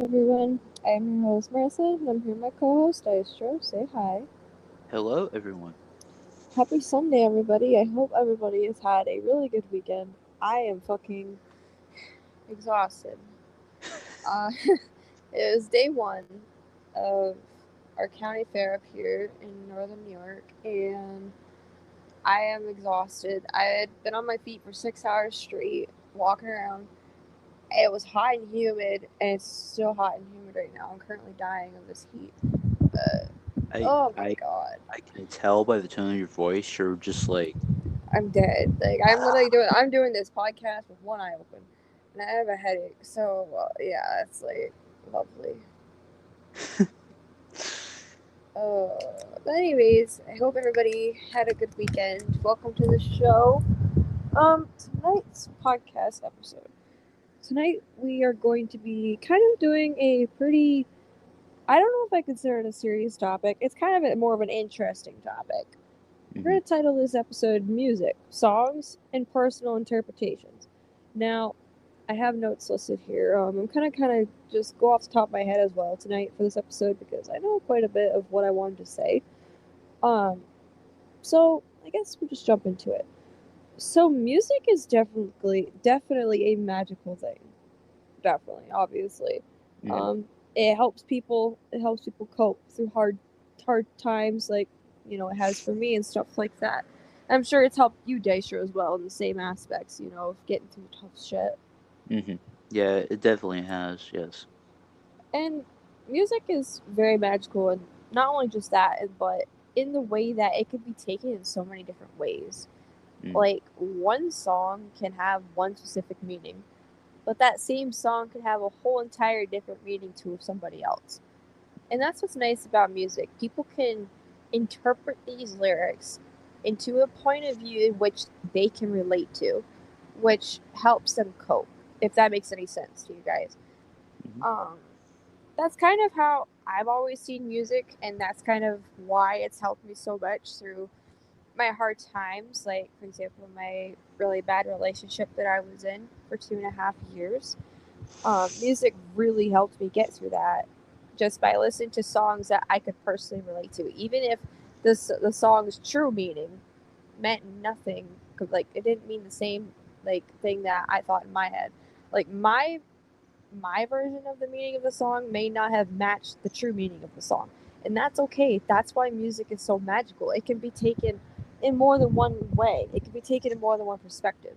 everyone. I'm your host Marissa, and I'm here with my co-host Dystro. Say hi. Hello, everyone. Happy Sunday, everybody. I hope everybody has had a really good weekend. I am fucking exhausted. Uh, it was day one of our county fair up here in northern New York, and I am exhausted. I had been on my feet for 6 hours straight, walking around. It was hot and humid, and it's still hot and humid right now. I'm currently dying of this heat. Uh, I oh my I god. I can tell by the tone of your voice you're just like I'm dead. Like I'm literally doing. I'm doing this podcast with one eye open, and I have a headache. So yeah, it's like lovely. Uh, but anyways, I hope everybody had a good weekend. Welcome to the show. Tonight's podcast episode. Tonight we are going to be kind of doing a pretty. I don't know if I consider it a serious topic. It's kind of more of an interesting topic. We're mhm. going to title this episode Music, Songs, and Personal Interpretations. Now, I have notes listed here. I'm kind of just go off the top of my head as well tonight for this episode because I know quite a bit of what I wanted to say. Um, so I guess we'll just jump into it. So music is definitely a magical thing. Definitely, obviously. Mhm. Um, it helps people cope through hard times like it has for me and stuff like that. I'm sure it's helped you, Daisha, as well in the same aspects, of getting through tough shit. Mhm. Yeah, it definitely has. Yes. And music is very magical, and not only just that, but in the way that it could be taken in so many different ways. Mhm. Like one song can have one specific meaning, but that same song could have a whole entire different meaning to somebody else. And that's what's nice about music. People can interpret these lyrics into a point of view in which they can relate to, which helps them cope, if that makes any sense to you guys. Mhm. Um, that's kind of how I've always seen music, and that's kind of why it's helped me so much through my hard times. Like, for example, my really bad relationship that I was in for 2.5 years. Music really helped me get through that just by listening to songs that I could personally relate to, even if the song's true meaning meant nothing. Like it didn't mean the same like thing that I thought in my head. Like my version of the meaning of the song may not have matched the true meaning of the song, and that's okay. That's why music is so magical. It can be taken in more than one way. It can be taken in more than one perspective.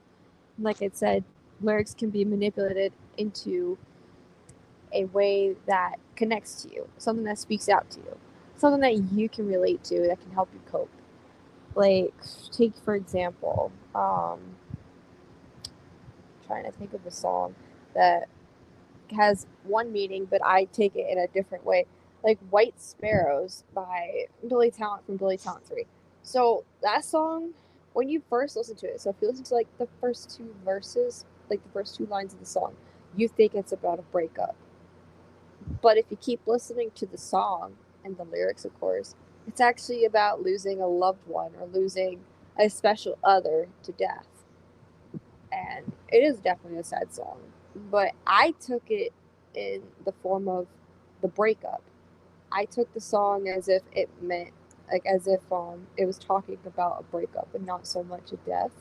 Like I said, lyrics can be manipulated into a way that connects to you, something that speaks out to you, something that you can relate to that can help you cope. Like, take for example, trying to think of a song that has one meaning, but I take it in a different way. Like White Sparrows by Billy Talent from Billy Talent 3. So that song, when you first listen to it, so if you listen to like the first two verses, like the first two lines of the song, you think it's about a breakup. But if you keep listening to the song and the lyrics, of course, it's actually about losing a loved one or losing a special other to death. And it is definitely a sad song. But I took it in the form of the breakup. I took the song as if it meant, like, as if it was talking about a breakup and not so much a death.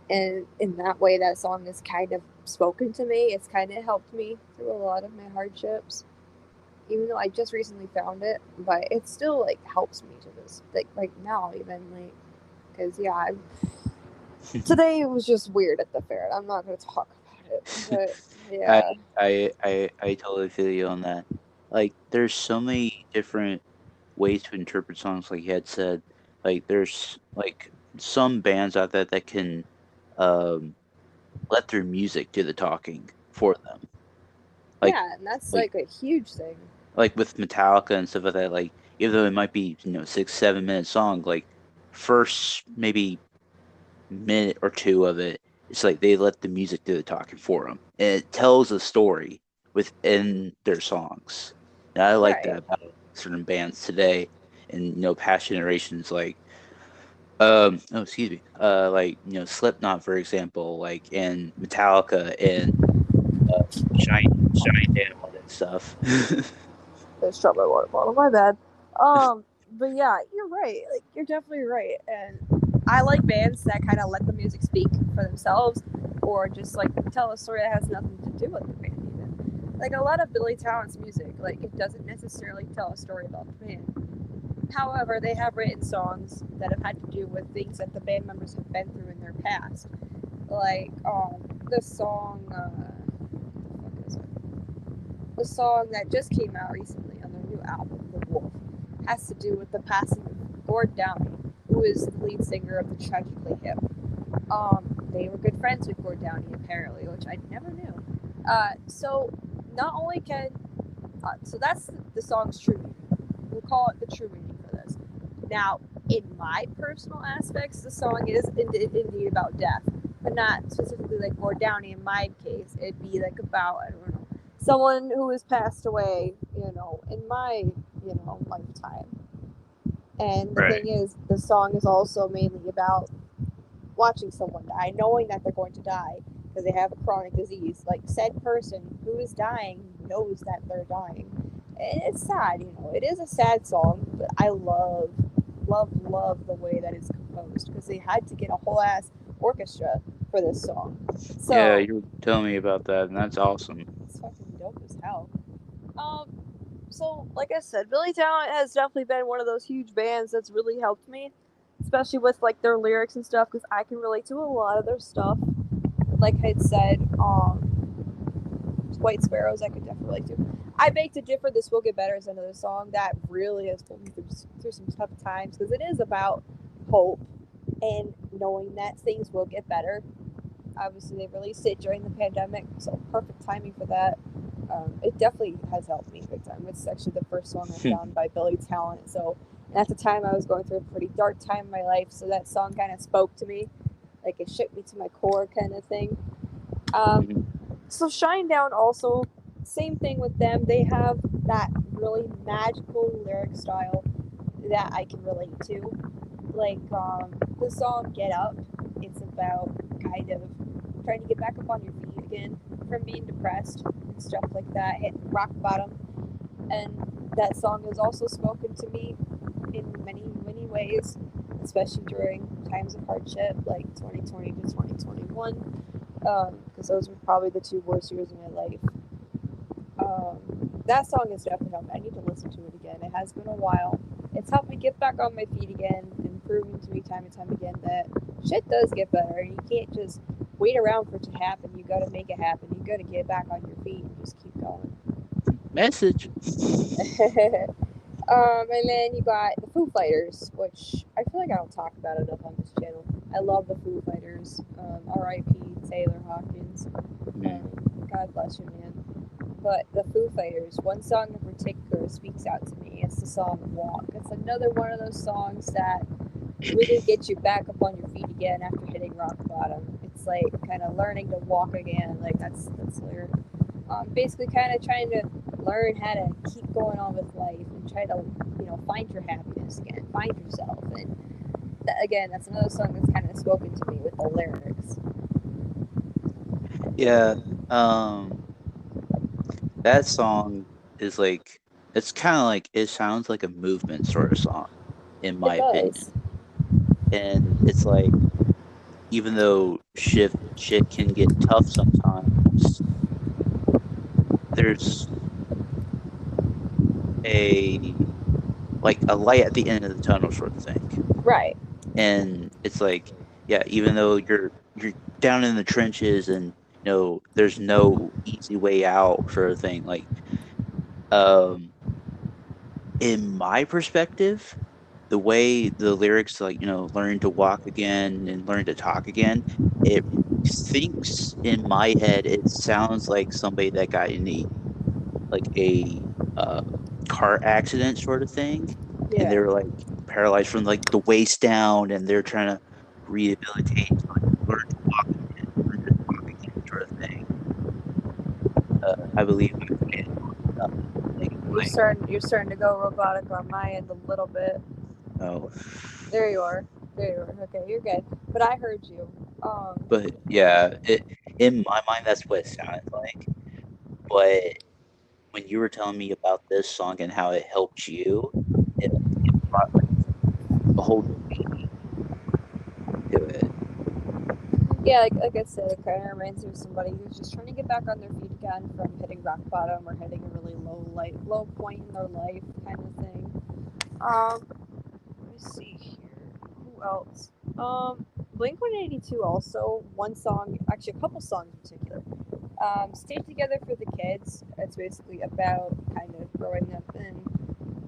And in that way, that song has kind of spoken to me. It's kind of helped me through a lot of my hardships, even though I just recently found it, but it still like helps me to this like right now even like because yeah, today it was just weird at the fair. I'm not going to talk about it, but I yeah, I totally feel you on that. Like, there's so many different ways to interpret songs, like you had said. Like, there's like some bands out there that can um let their music do the talking for them. Like yeah, and that's like like a huge thing. like with Metallica and stuff like that, like even though it might be, 6, 7 minute song, like first maybe minute or two of it, it's like they let the music do the talking for them, and it tells a story within their songs. And I like Right. that about certain bands today, and past generations, like oh, excuse me, like Slipknot, for example, like and Metallica and Shine Down. stuff. It's dropped my water bottle. My bad. But yeah, you're right. Like you're definitely right. And I like bands that kind of let the music speak for themselves, or just like tell a story that has nothing to do with the band. Even like a lot of Billy Talent's music, like it doesn't necessarily tell a story about the band. However, they have written songs that have had to do with things that the band members have been through in their past. Like the song, what is it? The song that just came out recently on their new album, The Wolf, has to do with the passing of Gord Downey, who is the lead singer of the Tragically Hip. They were good friends with Gord Downey apparently, which I never knew. So not only can so that's the song's true meaning. We'll call it the true meaning for this. Now, in my personal aspects, the song is indeed about death, but not specifically like Gord Downey. In my case, it'd be like about, I don't know, someone who has passed away, in my, lifetime. And the Right. thing is, the song is also mainly about watching someone die, knowing that they're going to die because they have a chronic disease. Like said person who is dying knows that they're dying. And it's sad, It is a sad song, but I love the way that it's composed because they had to get a whole ass orchestra for this song. Yeah, So you were telling me about that, and that's awesome. it's fucking dope as hell. Um, so like I said, Billy Talent has definitely been one of those huge bands that's really helped me, especially with like their lyrics and stuff, because I can relate to a lot of their stuff. Like I had said, White Sparrows, I could definitely relate to. I Beg to Differ, This Will Get Better is another song that really has put me through some tough times because it is about hope and knowing that things will get better. Obviously, they released it during the pandemic, so perfect timing for that. It definitely has helped me big time. It's actually the first song I found by Billy Talent. So, and at the time, I was going through a pretty dark time in my life, so that song kind of spoke to me, like it shook me to my core, kind of thing. Um, Mhm. so Shinedown also, same thing with them. They have that really magical lyric style that I can relate to. Like the song "Get Up," it's about kind of trying to get back up on your feet again from being depressed and stuff like that, hit rock bottom. And that song has also spoken to me in many ways, especially during times of hardship like 2020 to 2021, because those were probably the two worst years of my life. That song has definitely helped me. I need to listen to it again. It has been a while. It's helped me get back on my feet again and proving to me time and time again that shit does get better. You can't just wait around for it to happen. You gotta make it happen. You gotta get back on your feet and just keep going. Message. And then you got the Foo Fighters, which I feel like I don't talk about enough on this channel. I love the Foo Fighters. R.I.P. Taylor Hawkins. Mm. God bless you, man. But the Foo Fighters, one song in particular speaks out to me. It's the song "Walk." It's another one of those songs that really gets you back up on your feet again after hitting rock bottom. It's like kind of learning to walk again. Like that's lyric. Basically, kind of trying to learn how to keep going on with life and try to find your happiness again, find yourself. And again, that's another song that's kind of spoken to me with the lyrics. Yeah. Um, that song is like it's kind of like it sounds like a movement sort of song, in my It does. opinion. And it's like even though shit can get tough sometimes, there's a like a light at the end of the tunnel sort of thing. Right. And it's like, yeah, even though you're down in the trenches and there's no easy way out sort of thing, like um in my perspective, the way the lyrics like, learn to walk again and learn to talk again, it thinks in my head it sounds like somebody that got in a uh car accident sort of thing, and Yeah. they're like paralyzed from like the waist down, and they're trying to rehabilitate to like learn to walk again, learn to talk again sort of thing. I believe I put it like, You're starting to go robotic on my end a little bit. oh, There you are. There you are. Okay, you're good. But I heard you. Um, but yeah, it in my mind that's what it sounded like. But when you were telling me about this song and how it helped you, it brought like a whole to it. Yeah, like I said, it kind of reminds me of somebody who's just trying to get back on their feet again from hitting rock bottom or hitting a really low point in their life, kind of thing. Let me see here. Who else? Blink 182 also. One song, actually a couple songs in particular. Stay Together for the Kids. It's basically about kind of growing up in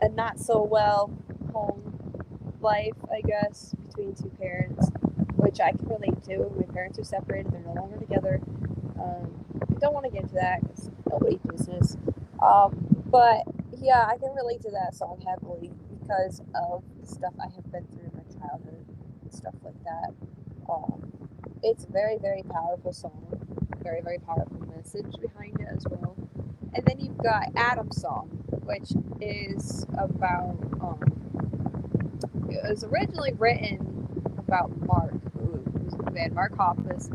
a not so well home life, I guess, between two parents, which I can relate to. My parents are separated, they're no longer together. I don't want to get into that because nobody's business. But yeah, I can relate to that song heavily because of the stuff I have been through in my childhood and stuff like that. Um, it's a very, very powerful song, very, very powerful message behind it as well. And then you've got Adam's song, which is about it was originally written about Mark, who was the band Mark Hoppus,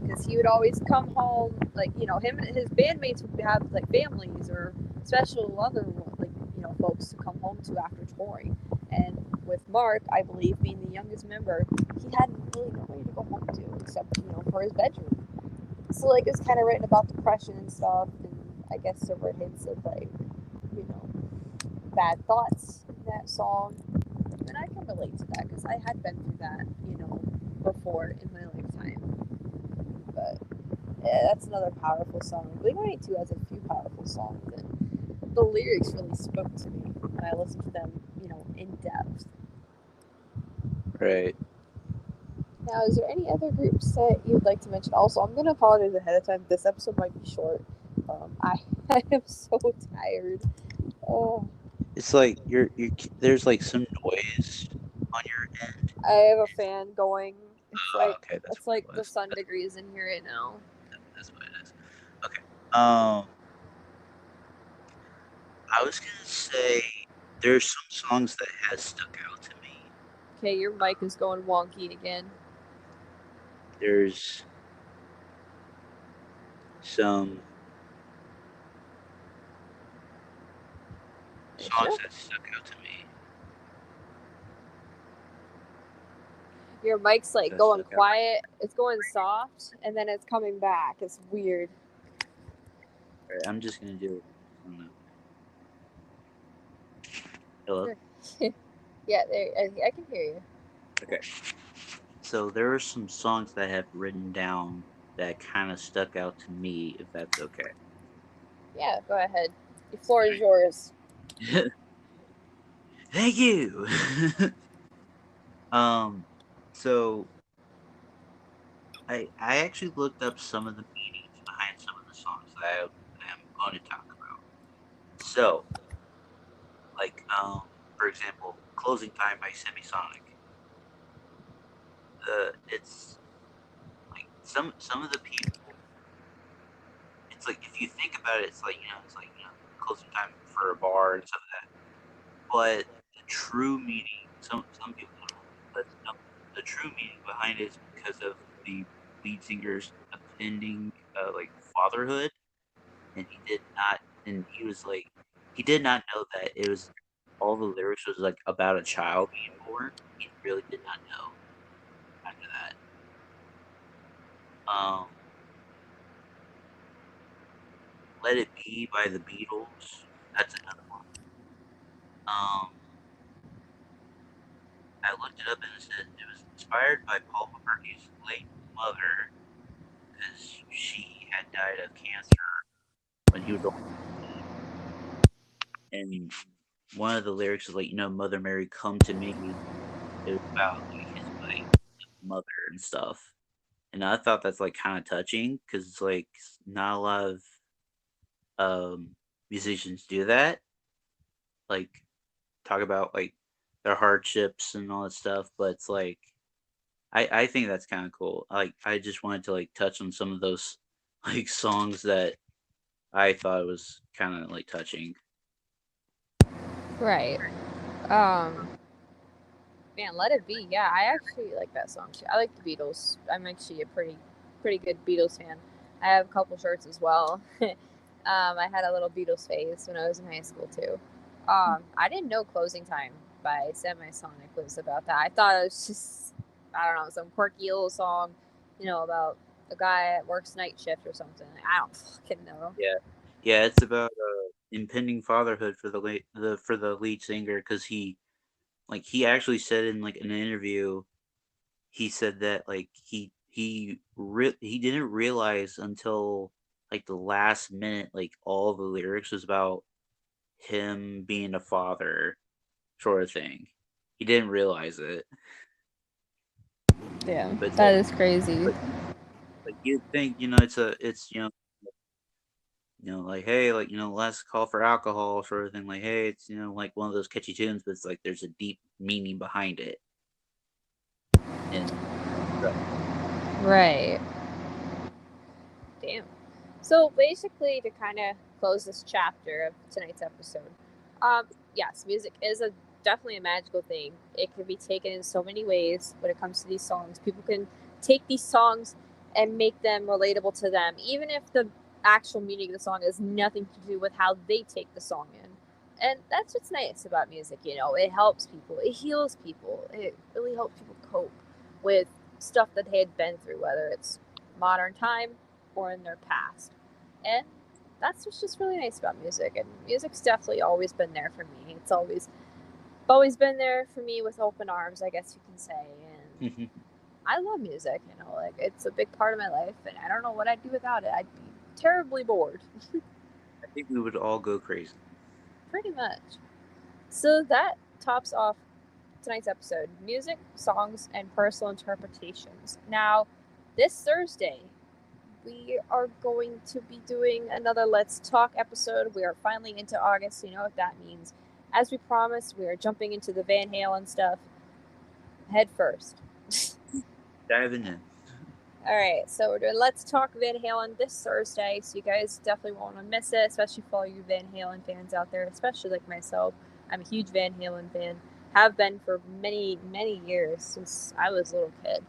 because he would always come home, like, him and his bandmates would have like families or special other like folks to come home to after touring. And with Mark, I believe being the youngest member, he had really nobody to go home to except for his bedroom. So like it's kind of written about depression and stuff, and I guess there were hints of like you know bad thoughts in that song. And I can relate to that because I had been through that, before in my lifetime. But yeah, that's another powerful song. Blink 182 has a few powerful songs, and the lyrics really spoke to me when I listened to them, in depth. Right. Now, is there any other groups that you'd like to mention? Also, I'm going to apologize ahead of time. This episode might be short. I am so tired. Oh, It's like there's like some noise on your end. I have a fan going. It's Oh, like okay, that's it's what like it the was. sun degrees in here right now. That's what it is. Okay. I was gonna say there's some songs that has stuck out to me. Okay, your mic is going wonky again. There's some You songs sure? that stuck out to me Your mic's like that going stuck out. quiet. It's going soft, and then it's coming back. It's weird. Right, I'm just gonna do. I don't know. Hello. Sure. Yeah, there. I can hear you. Okay. So there are some songs that I have written down that kind of stuck out to me. If that's okay. Yeah, go ahead. The floor is yours. Thank you. um. So I actually looked up some of the meanings behind some of the songs that I am going to talk about. So, like, for example, "Closing Time" by Semisonic. It's like some of the people. It's like if you think about it, it's like closing time for a bar and stuff like that. But the true meaning, some people don't know, but the true meaning behind it is because of the lead singer's offending like fatherhood, and he was like he did not know that it was all the lyrics was like about a child being born. He really did not know after that. Um, "Let It Be" by the Beatles. That's another one. Um, I looked it up and it said it was inspired by Paul McCartney's late mother because she had died of cancer when he was old. And one of the lyrics was like, "Mother Mary, come to me." It was about like his like mother and stuff. And I thought that's like kind of touching because it's like not a lot of um, musicians do that. Like talk about like their hardships and all that stuff, but it's like I think that's kind of cool. Like I just wanted to like touch on some of those like songs that I thought was kind of like touching. Right. Um. Man, Let It Be. Yeah, I actually like that song too. I like the Beatles. I'm actually a pretty good Beatles fan. I have a couple shirts as well. I had a little Beatles phase when I was in high school too. I didn't know Closing Time by Semisonic was about that. I thought it was just, I don't know, some quirky little song, about a guy that works night shift or something. I don't fucking know. Yeah, yeah, it's about impending fatherhood for the lead singer because he actually said in like an interview he said that like he didn't realize until like the last minute like all the lyrics was about him being a father sort of thing. He didn't realize it, Yeah, but that is crazy. but like you'd think it's like hey like last call for alcohol sort of thing like hey it's like one of those catchy tunes but it's like there's a deep meaning behind it and Right. Damn. So basically, to kind of close this chapter of tonight's episode, um, yes, music is definitely a magical thing. It can be taken in so many ways when it comes to these songs. People can take these songs and make them relatable to them, even if the actual meaning of the song has nothing to do with how they take the song in. And that's what's nice about music. It helps people, it heals people, it really helps people cope with stuff that they had been through, whether it's modern time or in their past. And that's what's just really nice about music. And music's definitely always been there for me. It's always been there for me with open arms, I guess you can say. And I love music, like it's a big part of my life, and I don't know what I'd do without it. I'd be terribly bored. I think we would all go crazy. Pretty much. So that tops off tonight's episode: music, songs, and personal interpretations. Now, this Thursday, we are going to be doing another Let's Talk episode. We are finally into August, so you know what that means. As we promised, we are jumping into the Van Halen stuff head first. Diving in. All right, so we're doing Let's Talk Van Halen this Thursday, so you guys definitely won't want to miss it, especially for all you Van Halen fans out there, especially like myself. I'm a huge Van Halen fan, have been for many, many years since I was a little kid.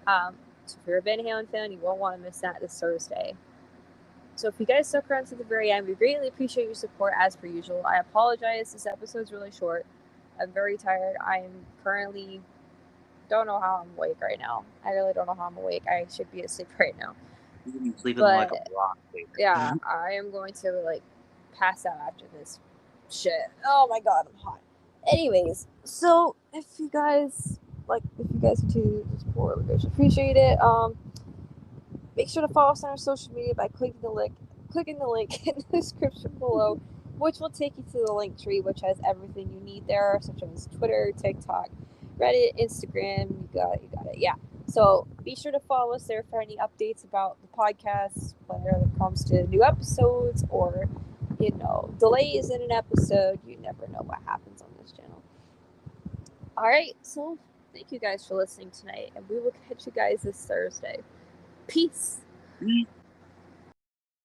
So if you're a Van Halen fan, you won't want to miss that this Thursday. So if you guys stuck around to the very end, we greatly appreciate your support as per usual. I apologize, this episode's really short. I'm very tired. I am currently don't know how I'm awake right now. I really don't know how I'm awake. I should be asleep right now. You'll be sleeping like But a rock later. yeah, I am going to pass out after this shit. Oh my god, I'm hot. Anyways, so if you guys continue to support, we guys appreciate it. Make sure to follow us on our social media by clicking the link in the description below, which will take you to the link tree, which has everything you need there, such as Twitter, TikTok, Reddit, Instagram. You got it. Yeah. So be sure to follow us there for any updates about the podcast, whether it comes to new episodes or delays in an episode. You never know what happens on this channel. All right. So thank you guys for listening tonight, and we will catch you guys this Thursday. Peace.